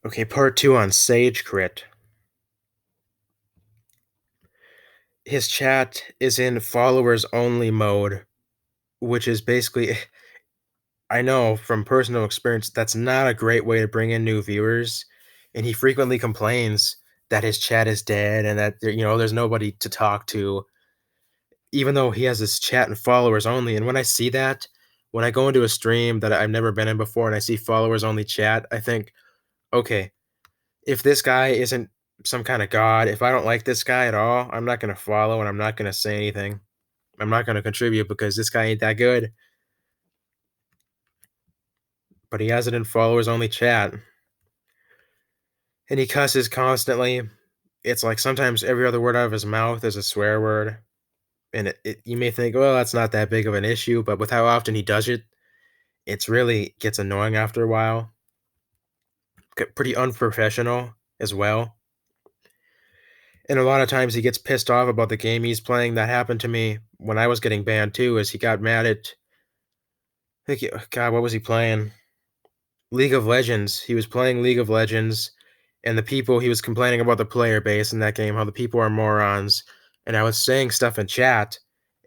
Okay, part 2 on SageCrit. His chat is in followers only mode, which is basically I know from personal experience that's not a great way to bring in new viewers, and he frequently complains that his chat is dead and that there's nobody to talk to, even though he has his chat and followers only. And when I see that, when I go into a stream that I've never been in before and I see followers only chat, I think, okay, if this guy isn't some kind of god, if I don't like this guy at all, I'm not gonna follow and I'm not gonna say anything. I'm not gonna contribute because this guy ain't that good. But he has it in followers only chat. And he cusses constantly. It's like sometimes every other word out of his mouth is a swear word. And you may think, well, that's not that big of an issue, but with how often he does it, it's really gets annoying after a while. Pretty unprofessional as well. And a lot of times he gets pissed off about the game he's playing. That happened to me when I was getting banned too, is he got mad at God, what was he playing? League of Legends. He was playing League of Legends, and the people he was complaining about the player base in that game, how the people are morons. And I was saying stuff in chat,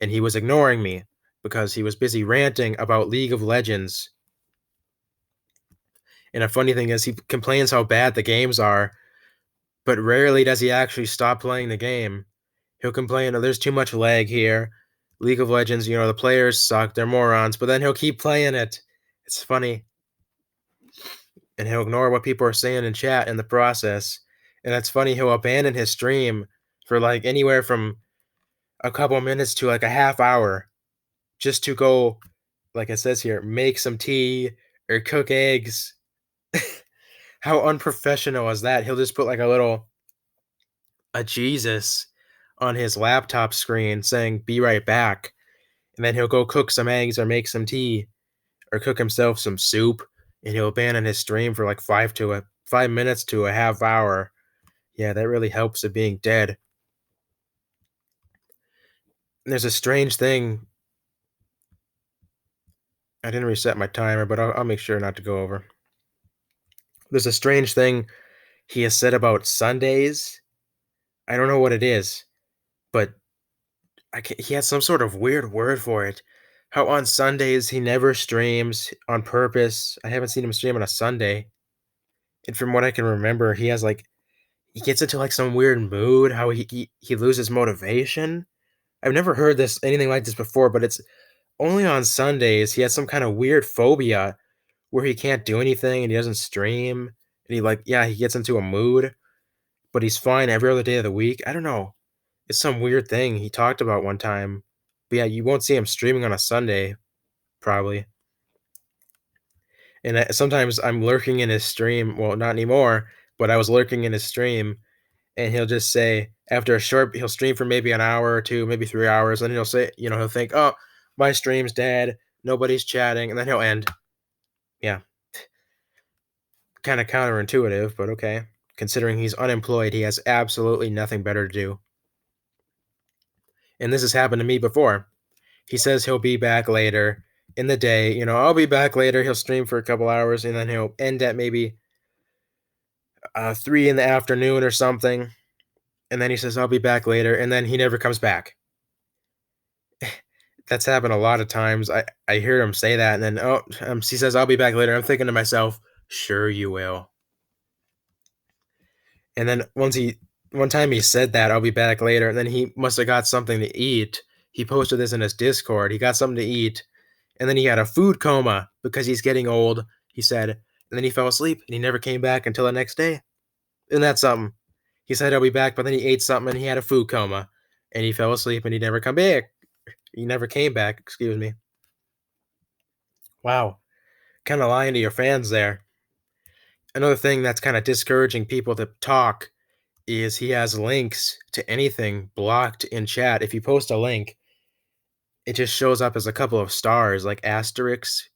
and he was ignoring me because he was busy ranting about League of Legends. And a funny thing is, he complains how bad the games are, but rarely does he actually stop playing the game. He'll complain, oh, there's too much lag here. League of Legends, the players suck, they're morons, but then he'll keep playing it. It's funny. And he'll ignore what people are saying in chat in the process. And that's funny, he'll abandon his stream for like anywhere from a couple minutes to like a half hour just to go, like it says here, make some tea or cook eggs. How unprofessional is that? He'll just put like a Jesus on his laptop screen saying, be right back. And then he'll go cook some eggs or make some tea or cook himself some soup. And he'll abandon his stream for like 5 minutes to a half hour. Yeah, that really helps it being dead. And there's a strange thing. I didn't reset my timer, but I'll make sure not to go over. There's a strange thing he has said about Sundays. I don't know what it is, but he has some sort of weird word for it. How on Sundays he never streams on purpose. I haven't seen him stream on a Sunday. And from what I can remember, he gets into like some weird mood, how he loses motivation. I've never heard anything like this before, but it's only on Sundays he has some kind of weird phobia where he can't do anything and he doesn't stream and he gets into a mood, but he's fine every other day of the week. I don't know. It's some weird thing he talked about one time. But yeah, you won't see him streaming on a Sunday probably. And sometimes I'm lurking in his stream. Well, not anymore, but I was lurking in his stream, and he'll just say after he'll stream for maybe an hour or two, maybe 3 hours, and he'll say, he'll think, oh, my stream's dead, nobody's chatting, and then he'll end. Yeah, kind of counterintuitive, but okay. Considering he's unemployed, he has absolutely nothing better to do. And this has happened to me before. He says he'll be back later in the day. I'll be back later. He'll stream for a couple hours, and then he'll end at maybe 3 in the afternoon or something. And then he says, I'll be back later. And then he never comes back. That's happened a lot of times. I hear him say that. And then, he says, I'll be back later. I'm thinking to myself, sure you will. And then one time he said that, I'll be back later. And then he must have got something to eat. He posted this in his Discord. He got something to eat. And then he had a food coma because he's getting old, he said. And then he fell asleep and he never came back until the next day. And that's something. He said he'll be back, but then he ate something and he had a food coma. And he fell asleep and he never come back. He never came back, excuse me. Wow. Kind of lying to your fans there. Another thing that's kind of discouraging people to talk is he has links to anything blocked in chat. If you post a link, it just shows up as a couple of stars, like asterisks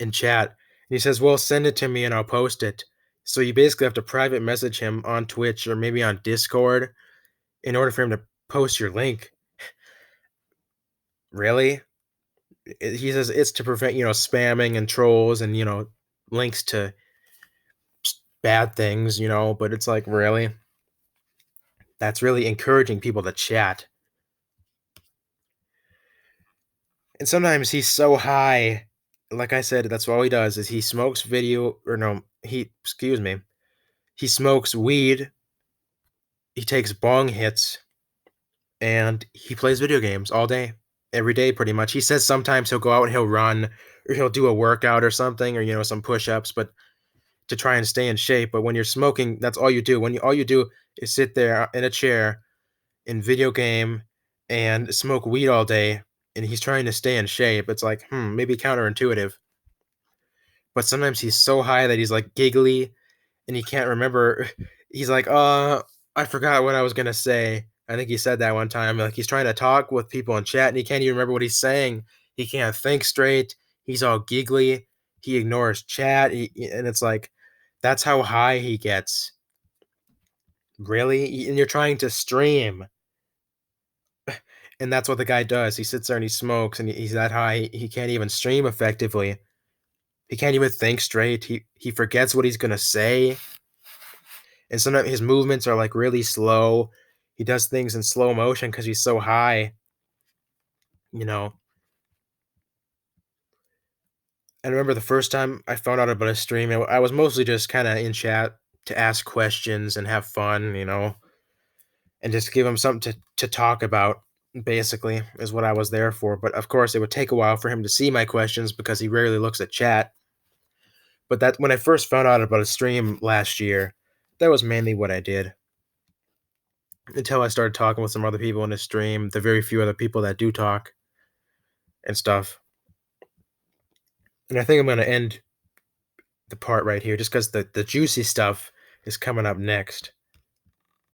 in chat. And he says, well, send it to me and I'll post it. So you basically have to private message him on Twitch or maybe on Discord in order for him to post your link. Really? He says it's to prevent, spamming and trolls and, links to bad things, but it's like, really? That's really encouraging people to chat. And sometimes he's so high, like I said, that's all he does is he smokes video or no, excuse me, he smokes weed, he takes bong hits, and he plays video games all day, every day pretty much. He says sometimes he'll go out and he'll run or he'll do a workout or something or some push-ups, but to try and stay in shape. But when you're smoking, that's all you do. All you do is sit there in a chair in video game and smoke weed all day, and he's trying to stay in shape. It's like, maybe counterintuitive. But sometimes he's so high that he's like giggly and he can't remember. He's like, I forgot what I was gonna say. I think he said that one time. Like he's trying to talk with people in chat and he can't even remember what he's saying. He can't think straight. He's all giggly. He ignores chat. And it's like, that's how high he gets. Really? And you're trying to stream. And that's what the guy does. He sits there and he smokes and he's that high. He can't even stream effectively. He can't even think straight. He forgets what he's gonna say. And sometimes his movements are like really slow. He does things in slow motion because he's so high, you know. I remember the first time I found out about his stream, I was mostly just kind of in chat to ask questions and have fun, and just give him something to talk about, basically, is what I was there for. But of course, it would take a while for him to see my questions because he rarely looks at chat. But that when I first found out about his stream last year, that was mainly what I did. Until I started talking with some other people in his stream, the very few other people that do talk and stuff. And I think I'm gonna end the part right here just because the juicy stuff is coming up next.